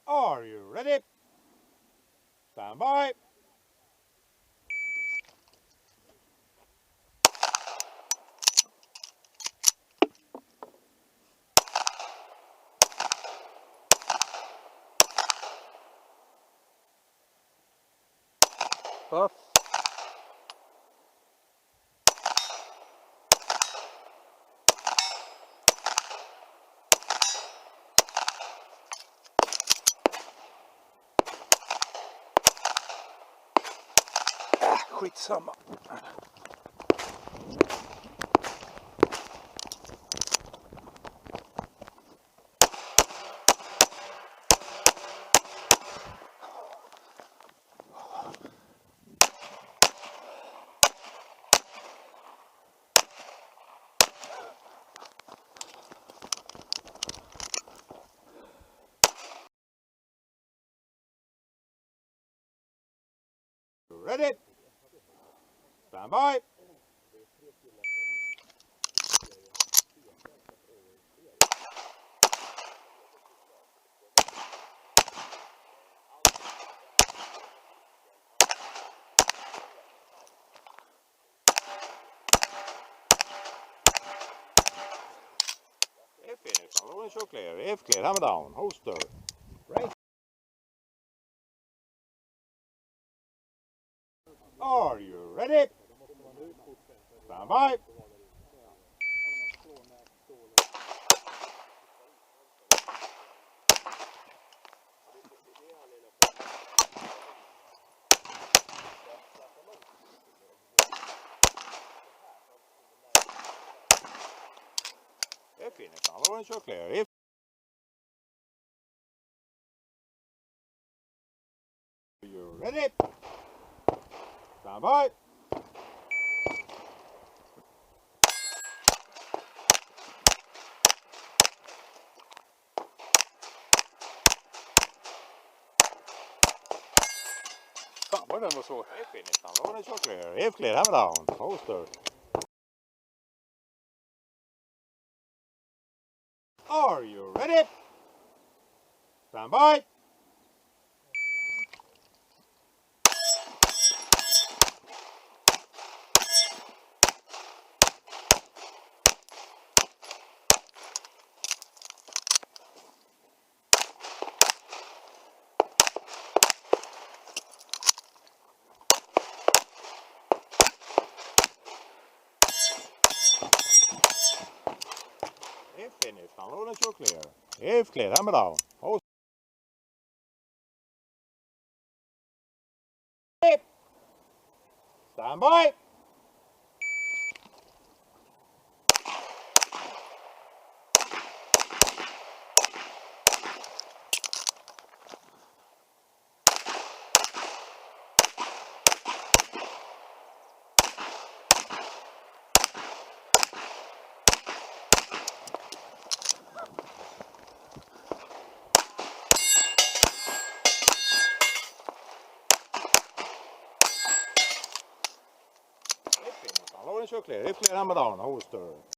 Are you ready? Stand by. Puff. Skitsamma. Ready? Stand by. If finish, rolling so clear. If clear, hammer down, holster. Right. Are you ready? Stand by. If finish, rolling so clear. If you ready? Stand by. Fan vad den var svår. If finish, rolling so clear. If clear, hammer down, holster. Are you ready? Stand by. If finish, rolling so clear. If clear, hammer down, holster. Stand by. If finish, rolling so clear. If clear, hammer down, holster.